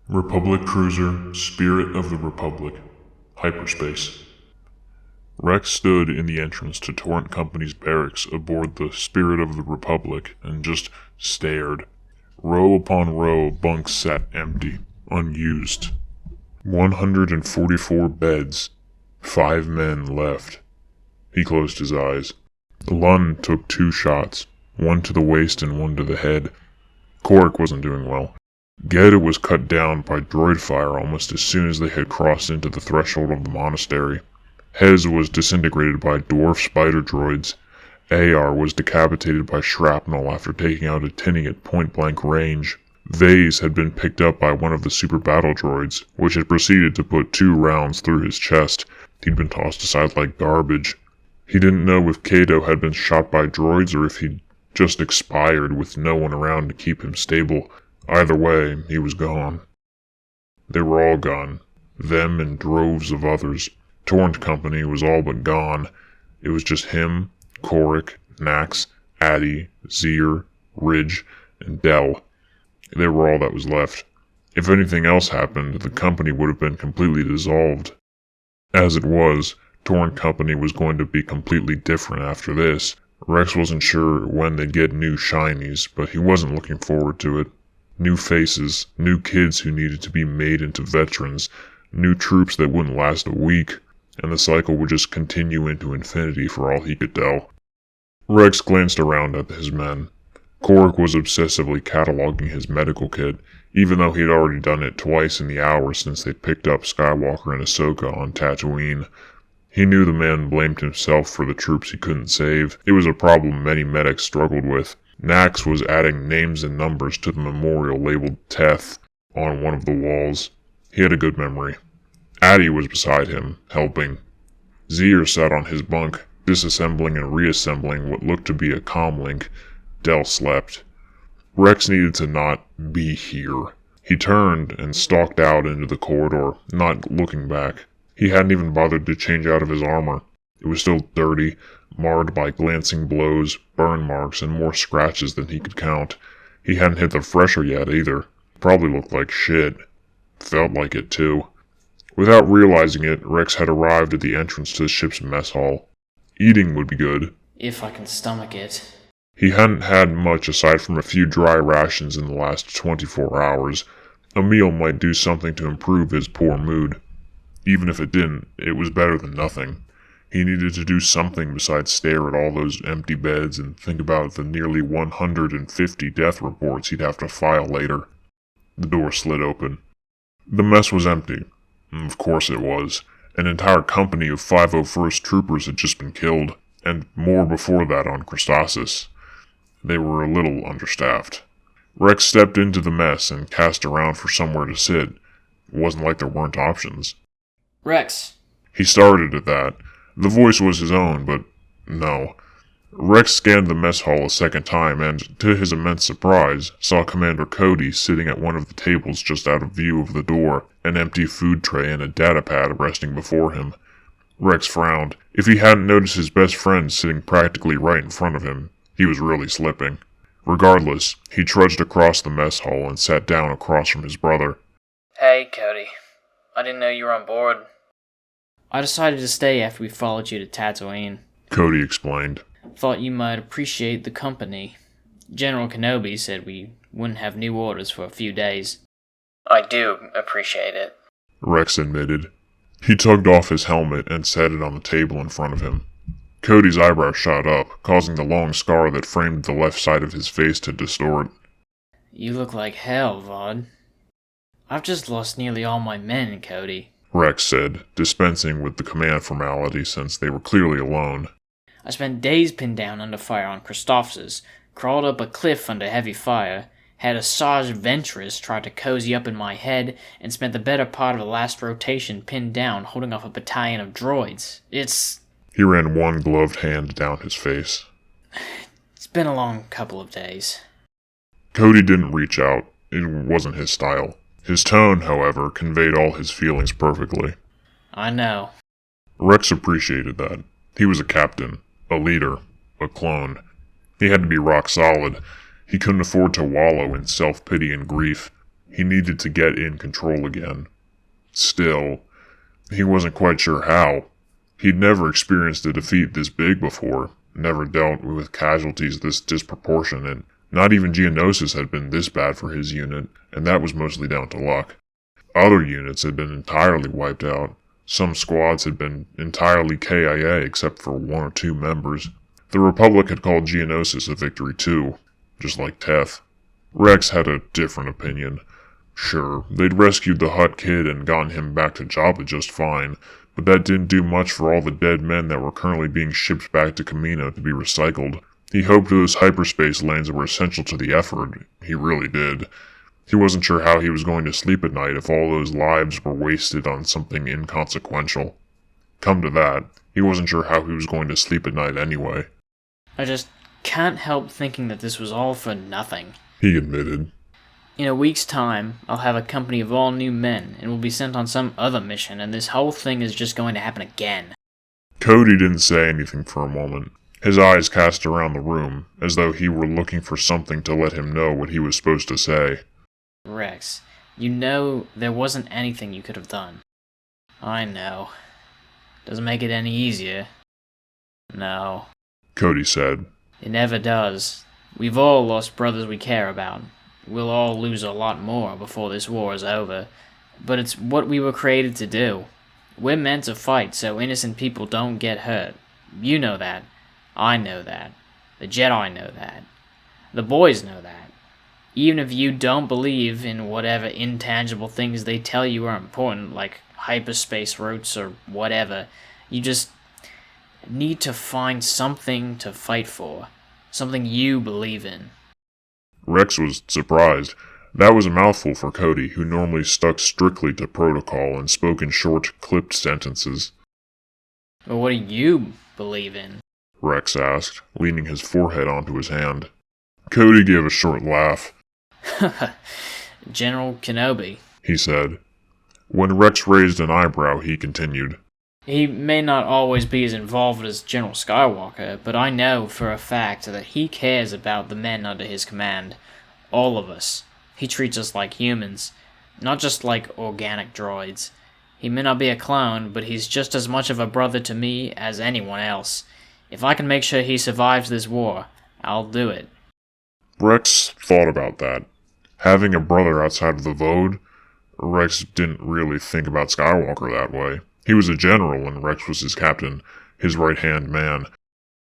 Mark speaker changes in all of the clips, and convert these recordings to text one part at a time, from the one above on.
Speaker 1: Republic Cruiser, Spirit of the Republic, Hyperspace. Rex stood in the entrance to Torrent Company's barracks aboard the Spirit of the Republic and just stared. Row upon row of bunks sat empty, unused. 144 beds. 5 men left. He closed his eyes. Lund took 2 shots, one to the waist and one to the head. Korik wasn't doing well. Geta was cut down by droid fire almost as soon as they had crossed into the threshold of the monastery. Hez was disintegrated by dwarf spider droids. AR was decapitated by shrapnel after taking out a tinny at point-blank range. Vase had been picked up by one of the super battle droids, which had proceeded to put 2 rounds through his chest. He'd been tossed aside like garbage. He didn't know if Kato had been shot by droids or if he'd just expired with no one around to keep him stable. Either way, he was gone. They were all gone. Them and droves of others. Torrent Company was all but gone. It was just him, Korik, Nax, Addy, Zier, Ridge, and Dell. They were all that was left. If anything else happened, the company would have been completely dissolved. As it was, Torrent Company was going to be completely different after this. Rex wasn't sure when they'd get new shinies, but he wasn't looking forward to it. New faces, new kids who needed to be made into veterans, new troops that wouldn't last a week, and the cycle would just continue into infinity for all he could tell. Rex glanced around at his men. Korik was obsessively cataloging his medical kit, even though he had already done it twice in the hour since they picked up Skywalker and Ahsoka on Tatooine. He knew the man blamed himself for the troops he couldn't save. It was a problem many medics struggled with. Nax was adding names and numbers to the memorial labeled Teth on one of the walls. He had a good memory. Addy was beside him, helping. Zier sat on his bunk, disassembling and reassembling what looked to be a comlink. Dell slept. Rex needed to not be here. He turned and stalked out into the corridor, not looking back. He hadn't even bothered to change out of his armor. It was still dirty, marred by glancing blows, burn marks, and more scratches than he could count. He hadn't hit the fresher yet either. Probably looked like shit. Felt like it too. Without realizing it, Rex had arrived at the entrance to the ship's mess hall. Eating would be good.
Speaker 2: If I can stomach it.
Speaker 1: He hadn't had much aside from a few dry rations in the last 24 hours. A meal might do something to improve his poor mood. Even if it didn't, it was better than nothing. He needed to do something besides stare at all those empty beds and think about the nearly 150 death reports he'd have to file later. The door slid open. The mess was empty. Of course it was. An entire company of 501st troopers had just been killed, and more before that on Christosis. They were a little understaffed. Rex stepped into the mess and cast around for somewhere to sit. It wasn't like there weren't options.
Speaker 2: Rex.
Speaker 1: He started at that. The voice was his own, but no. Rex scanned the mess hall a second time and, to his immense surprise, saw Commander Cody sitting at one of the tables just out of view of the door, an empty food tray and a datapad resting before him. Rex frowned. If he hadn't noticed his best friend sitting practically right in front of him, he was really slipping. Regardless, he trudged across the mess hall and sat down across from his brother.
Speaker 3: Hey, Cody. I didn't know you were on board.
Speaker 2: I decided to stay after we followed you to Tatooine.
Speaker 1: Cody explained.
Speaker 2: Thought you might appreciate the company. General Kenobi said we wouldn't have new orders for a few days.
Speaker 3: I do appreciate it,
Speaker 1: Rex admitted. He tugged off his helmet and set it on the table in front of him. Cody's eyebrows shot up, causing the long scar that framed the left side of his face to distort.
Speaker 2: You look like hell, Vaughn. I've just lost nearly all my men, Cody,
Speaker 1: Rex said, dispensing with the command formality since they were clearly alone.
Speaker 2: I spent days pinned down under fire on Christophsis, crawled up a cliff under heavy fire, had a Saj Ventress try to cozy up in my head, and spent the better part of the last rotation pinned down holding off a battalion of droids.
Speaker 1: He ran one gloved hand down his face.
Speaker 2: It's been a long couple of days.
Speaker 1: Cody didn't reach out. It wasn't his style. His tone, however, conveyed all his feelings perfectly.
Speaker 2: I know.
Speaker 1: Rex appreciated that. He was a captain, a leader, a clone. He had to be rock solid. He couldn't afford to wallow in self-pity and grief. He needed to get in control again. Still, he wasn't quite sure how. He'd never experienced a defeat this big before, never dealt with casualties this disproportionate. Not even Geonosis had been this bad for his unit, and that was mostly down to luck. Other units had been entirely wiped out. Some squads had been entirely KIA except for 1 or 2 members. The Republic had called Geonosis a victory too, just like Teth. Rex had a different opinion. Sure, they'd rescued the Hutt kid and gotten him back to Jabba just fine, but that didn't do much for all the dead men that were currently being shipped back to Kamino to be recycled. He hoped those hyperspace lanes were essential to the effort. He really did. He wasn't sure how he was going to sleep at night if all those lives were wasted on something inconsequential. Come to that, he wasn't sure how he was going to sleep at night anyway.
Speaker 2: I just can't help thinking that this was all for nothing,
Speaker 1: he admitted.
Speaker 2: In a week's time, I'll have a company of all new men, and we'll be sent on some other mission, and this whole thing is just going to happen again.
Speaker 1: Cody didn't say anything for a moment. His eyes cast around the room, as though he were looking for something to let him know what he was supposed to say.
Speaker 2: Rex, you know there wasn't anything you could have done. I know. Doesn't make it any easier. No.
Speaker 1: Cody said.
Speaker 2: It never does. We've all lost brothers we care about. We'll all lose a lot more before this war is over. But it's what we were created to do. We're meant to fight so innocent people don't get hurt. You know that. I know that. The Jedi know that. The boys know that. Even if you don't believe in whatever intangible things they tell you are important, like hyperspace routes or whatever, you just need to find something to fight for. Something you believe in.
Speaker 1: Rex was surprised. That was a mouthful for Cody, who normally stuck strictly to protocol and spoke in short, clipped sentences.
Speaker 2: Well, what do you believe in?
Speaker 1: Rex asked, leaning his forehead onto his hand. Cody gave a short laugh.
Speaker 2: General Kenobi,
Speaker 1: he said. When Rex raised an eyebrow, he continued.
Speaker 2: He may not always be as involved as General Skywalker, but I know for a fact that he cares about the men under his command. All of us. He treats us like humans, not just like organic droids. He may not be a clone, but he's just as much of a brother to me as anyone else. If I can make sure he survives this war, I'll do it.
Speaker 1: Rex thought about that. Having a brother outside of the Vode, Rex didn't really think about Skywalker that way. He was a general and Rex was his captain, his right-hand man.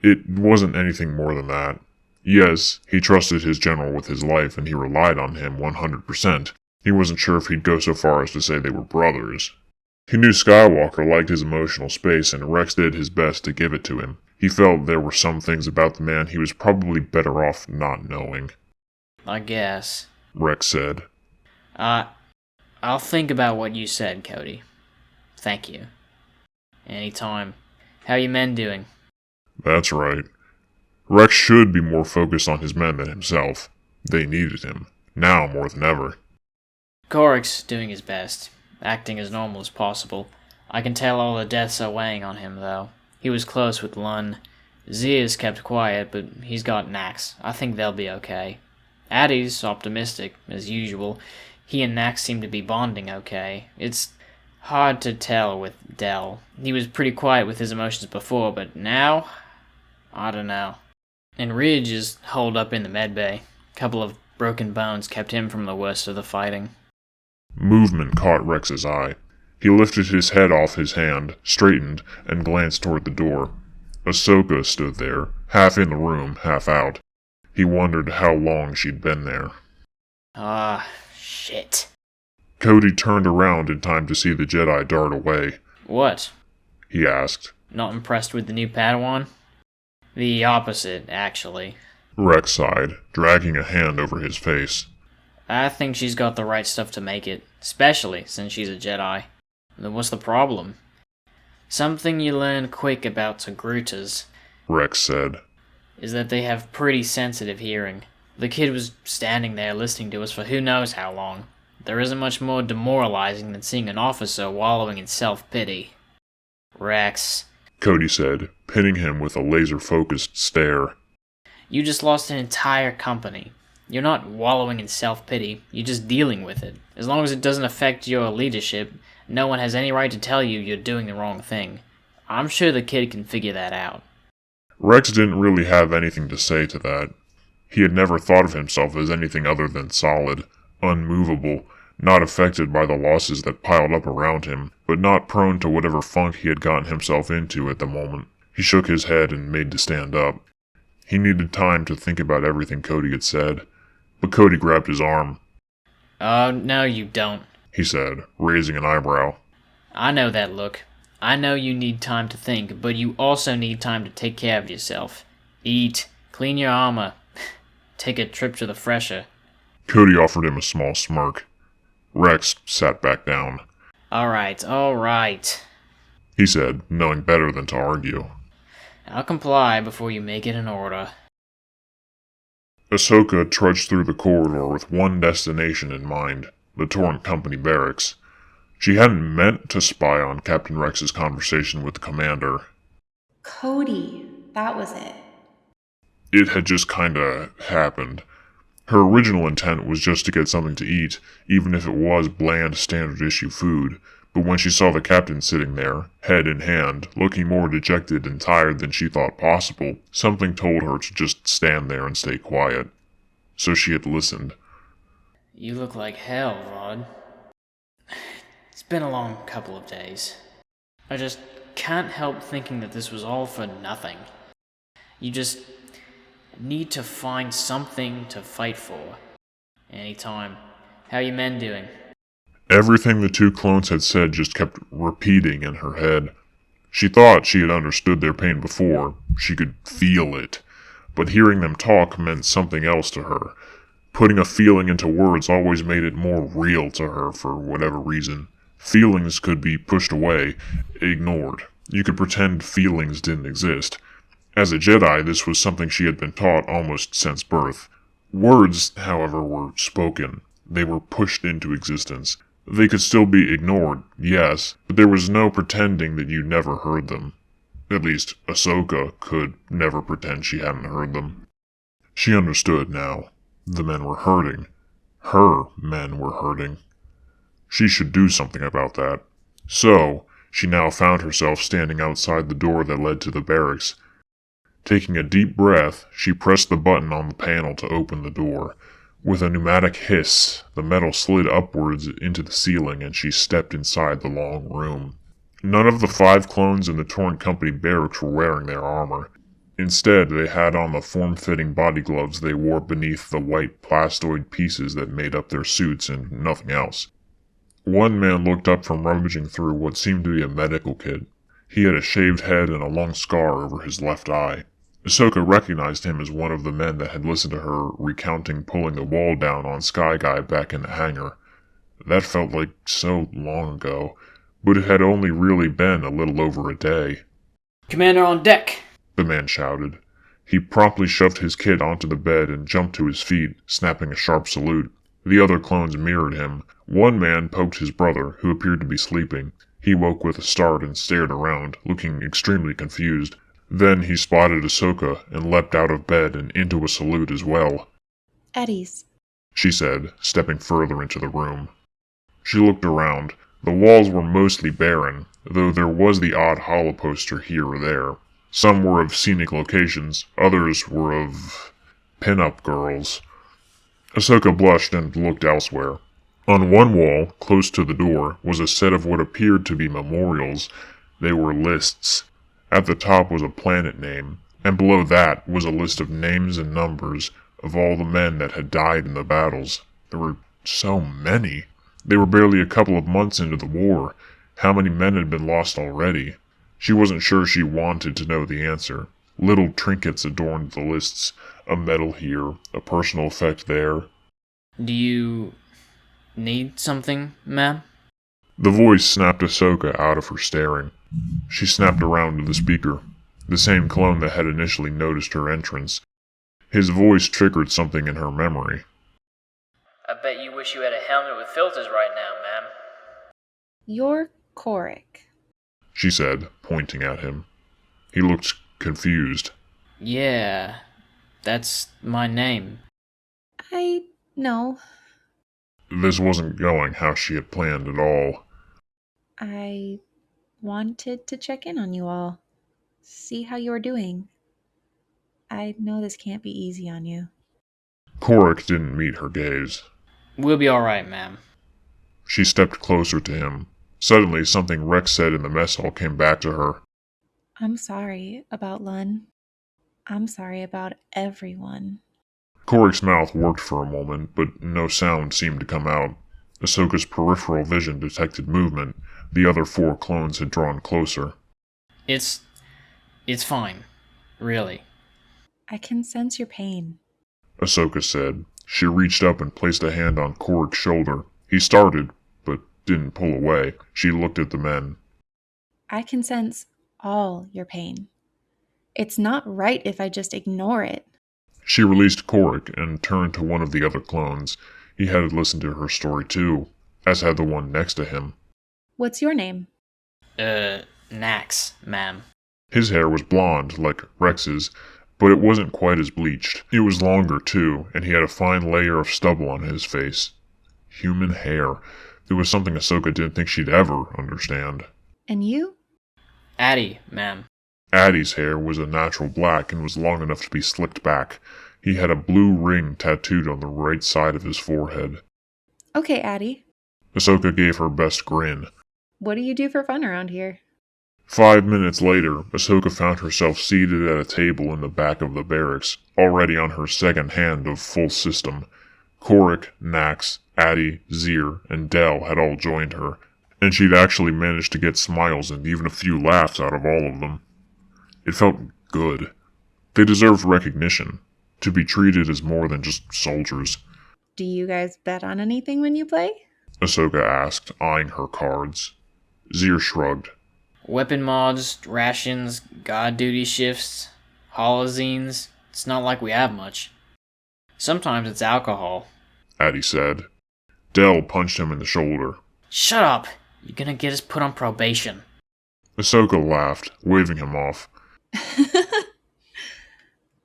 Speaker 1: It wasn't anything more than that. Yes, he trusted his general with his life and he relied on him 100%. He wasn't sure if he'd go so far as to say they were brothers. He knew Skywalker liked his emotional space and Rex did his best to give it to him. He felt there were some things about the man he was probably better off not knowing.
Speaker 2: I guess,
Speaker 1: Rex said.
Speaker 2: I'll think about what you said, Cody. Thank you. Anytime. How you men doing?
Speaker 1: That's right. Rex should be more focused on his men than himself. They needed him. Now more than ever.
Speaker 2: Korik's doing his best, acting as normal as possible. I can tell all the deaths are weighing on him, though. He was close with Lun. Zia's kept quiet, but he's got Nax. I think they'll be okay. Addie's optimistic, as usual. He and Nax seem to be bonding okay. It's hard to tell with Del. He was pretty quiet with his emotions before, but now? I don't know. And Ridge is holed up in the medbay. A couple of broken bones kept him from the worst of the fighting.
Speaker 1: Movement caught Rex's eye. He lifted his head off his hand, straightened, and glanced toward the door. Ahsoka stood there, half in the room, half out. He wondered how long she'd been there.
Speaker 2: Shit.
Speaker 1: Cody turned around in time to see the Jedi dart away.
Speaker 2: What?
Speaker 1: He asked.
Speaker 2: Not impressed with the new Padawan? The opposite, actually.
Speaker 1: Rex sighed, dragging a hand over his face.
Speaker 2: I think she's got the right stuff to make it, especially since she's a Jedi. Then what's the problem? Something you learn quick about Togrutas,
Speaker 1: Rex said,
Speaker 2: is that they have pretty sensitive hearing. The kid was standing there listening to us for who knows how long. There isn't much more demoralizing than seeing an officer wallowing in self-pity. Rex,
Speaker 1: Cody said, pinning him with a laser-focused stare.
Speaker 2: You just lost an entire company. You're not wallowing in self-pity, you're just dealing with it. As long as it doesn't affect your leadership, no one has any right to tell you you're doing the wrong thing. I'm sure the kid can figure that out.
Speaker 1: Rex didn't really have anything to say to that. He had never thought of himself as anything other than solid, unmovable, not affected by the losses that piled up around him, but not prone to whatever funk he had gotten himself into at the moment. He shook his head and made to stand up. He needed time to think about everything Cody had said, but Cody grabbed his arm.
Speaker 2: No you don't,
Speaker 1: He said, raising an eyebrow.
Speaker 2: I know that look. I know you need time to think, but you also need time to take care of yourself. Eat, clean your armor, take a trip to the fresher.
Speaker 1: Cody offered him a small smirk. Rex sat back down.
Speaker 2: Alright,
Speaker 1: He said, knowing better than to argue.
Speaker 2: I'll comply before you make it an order.
Speaker 1: Ahsoka trudged through the corridor with one destination in mind, the Torrent Company barracks. She hadn't meant to spy on Captain Rex's conversation with the commander.
Speaker 4: Cody, that was it.
Speaker 1: It had just kinda happened. Her original intent was just to get something to eat, even if it was bland standard-issue food, but when she saw the captain sitting there, head in hand, looking more dejected and tired than she thought possible, something told her to just stand there and stay quiet. So she had listened.
Speaker 2: You look like hell, Rod. It's been a long couple of days. I just can't help thinking that this was all for nothing. You just need to find something to fight for. Anytime. How you men doing?
Speaker 1: Everything the two clones had said just kept repeating in her head. She thought she had understood their pain before. She could feel it. But hearing them talk meant something else to her. Putting a feeling into words always made it more real to her for whatever reason. Feelings could be pushed away, ignored. You could pretend feelings didn't exist. As a Jedi, this was something she had been taught almost since birth. Words, however, were spoken. They were pushed into existence. They could still be ignored, yes, but there was no pretending that you never heard them. At least, Ahsoka could never pretend she hadn't heard them. She understood now. The men were hurting. Her men were hurting. She should do something about that. So, she now found herself standing outside the door that led to the barracks. Taking a deep breath, she pressed the button on the panel to open the door. With a pneumatic hiss, the metal slid upwards into the ceiling and she stepped inside the long room. None of the 5 clones in the Torrent Company barracks were wearing their armor. Instead, they had on the form-fitting body gloves they wore beneath the white plastoid pieces that made up their suits and nothing else. One man looked up from rummaging through what seemed to be a medical kit. He had a shaved head and a long scar over his left eye. Ahsoka recognized him as one of the men that had listened to her recounting pulling the wall down on Sky Guy back in the hangar. That felt like so long ago, but it had only really been a little over a day.
Speaker 2: Commander on deck!
Speaker 1: The man shouted. He promptly shoved his kit onto the bed and jumped to his feet, snapping a sharp salute. The other clones mirrored him. One man poked his brother, who appeared to be sleeping. He woke with a start and stared around, looking extremely confused. Then he spotted Ahsoka and leapt out of bed and into a salute as well.
Speaker 4: Eddie's,
Speaker 1: She said, stepping further into the room. She looked around. The walls were mostly barren, though there was the odd holo poster here or there. Some were of scenic locations, others were of pin-up girls. Ahsoka blushed and looked elsewhere. On one wall, close to the door, was a set of what appeared to be memorials. They were lists. At the top was a planet name, and below that was a list of names and numbers of all the men that had died in the battles. There were so many. They were barely a couple of months into the war. How many men had been lost already? She wasn't sure she wanted to know the answer. Little trinkets adorned the lists, a medal here, a personal effect there.
Speaker 2: Do you need something, ma'am?
Speaker 1: The voice snapped Ahsoka out of her staring. She snapped around to the speaker, the same clone that had initially noticed her entrance. His voice triggered something in her memory.
Speaker 3: I bet you wish you had a helmet with filters right now, ma'am.
Speaker 4: you're Korik.
Speaker 1: She said, pointing at him. He looked confused.
Speaker 2: Yeah, that's my name.
Speaker 4: I know.
Speaker 1: This wasn't going how she had planned at all.
Speaker 4: I wanted to check in on you all. See how you were doing. I know this can't be easy on you.
Speaker 1: Korik didn't meet her gaze.
Speaker 2: We'll be alright, ma'am.
Speaker 1: She stepped closer to him. Suddenly, something Rex said in the mess hall came back to her.
Speaker 4: I'm sorry about Lun. I'm sorry about everyone.
Speaker 1: Korik's mouth worked for a moment, but no sound seemed to come out. Ahsoka's peripheral vision detected movement. The other 4 clones had drawn closer.
Speaker 2: It's fine. Really.
Speaker 4: I can sense your pain.
Speaker 1: Ahsoka said. She reached up and placed a hand on Korik's shoulder. He started, but didn't pull away. She looked at the men.
Speaker 4: I can sense all your pain. It's not right if I just ignore it.
Speaker 1: She released Korik and turned to one of the other clones. He had listened to her story too, as had the one next to him.
Speaker 4: What's your name?
Speaker 2: Nax, ma'am.
Speaker 1: His hair was blonde, like Rex's, but it wasn't quite as bleached. It was longer too, and he had a fine layer of stubble on his face. Human hair. It was something Ahsoka didn't think she'd ever understand.
Speaker 4: And you?
Speaker 2: Addie, ma'am.
Speaker 1: Addie's hair was a natural black and was long enough to be slicked back. He had a blue ring tattooed on the right side of his forehead.
Speaker 4: Okay, Addie.
Speaker 1: Ahsoka gave her best grin.
Speaker 4: What do you do for fun around here?
Speaker 1: 5 minutes later, Ahsoka found herself seated at a table in the back of the barracks, already on her second hand of full system. Korik, Nax, Addie, Zir, and Del had all joined her, and she'd actually managed to get smiles and even a few laughs out of all of them. It felt good. They deserved recognition, to be treated as more than just soldiers.
Speaker 4: Do you guys bet on anything when you play?
Speaker 1: Ahsoka asked, eyeing her cards. Zir shrugged.
Speaker 2: Weapon mods, rations, god duty shifts, holozines. It's not like we have much. Sometimes it's alcohol.
Speaker 1: Addie said. Del punched him in the shoulder.
Speaker 2: Shut up! You're gonna get us put on probation.
Speaker 1: Ahsoka laughed, waving him off.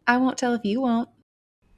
Speaker 4: I won't tell if you won't.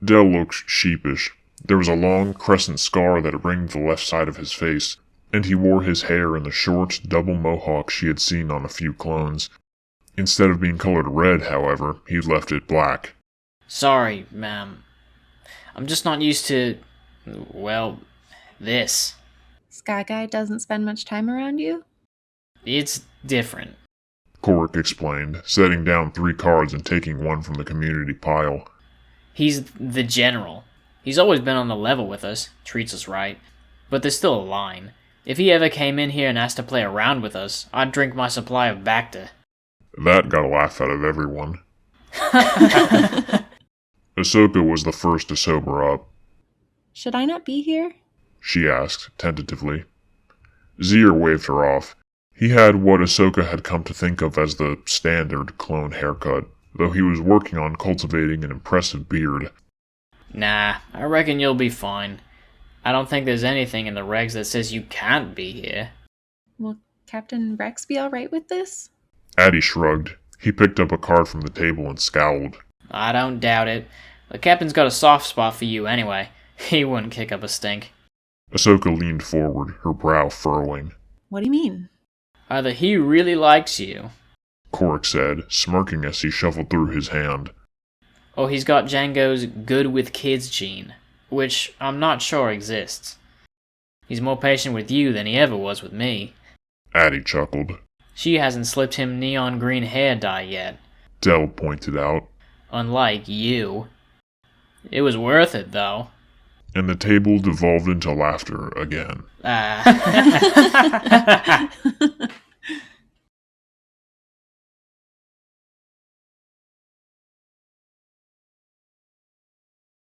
Speaker 1: Del looked sheepish. There was a long crescent scar that ringed the left side of his face, and he wore his hair in the short, double mohawk she had seen on a few clones. Instead of being colored red, however, he left it black.
Speaker 2: Sorry, ma'am. I'm just not used to, well, this.
Speaker 4: Sky Guy doesn't spend much time around you?
Speaker 2: It's different.
Speaker 1: Korik explained, setting down 3 cards and taking one from the community pile.
Speaker 2: He's the general. He's always been on the level with us, treats us right. But there's still a line. If he ever came in here and asked to play around with us, I'd drink my supply of Bacta.
Speaker 1: That got a laugh out of everyone. Ahsoka was the first to sober up.
Speaker 4: Should I not be here?
Speaker 1: She asked, tentatively. Zir waved her off. He had what Ahsoka had come to think of as the standard clone haircut, though he was working on cultivating an impressive beard.
Speaker 2: Nah, I reckon you'll be fine. I don't think there's anything in the regs that says you can't be here.
Speaker 4: Will Captain Rex be alright with this?
Speaker 1: Addie shrugged. He picked up a card from the table and scowled.
Speaker 2: I don't doubt it. The captain's got a soft spot for you anyway. He wouldn't kick up a stink.
Speaker 1: Ahsoka leaned forward, her brow furrowing.
Speaker 4: What do you mean?
Speaker 2: Either he really likes you,
Speaker 1: Korik said, smirking as he shuffled through his hand.
Speaker 2: or he's got Django's good with kids gene, which I'm not sure exists. He's more patient with you than he ever was with me.
Speaker 1: Addie chuckled.
Speaker 2: She hasn't slipped him neon green hair dye yet.
Speaker 1: Del pointed out.
Speaker 2: Unlike you. It was worth it, though.
Speaker 1: And the table devolved into laughter again.
Speaker 2: Ah.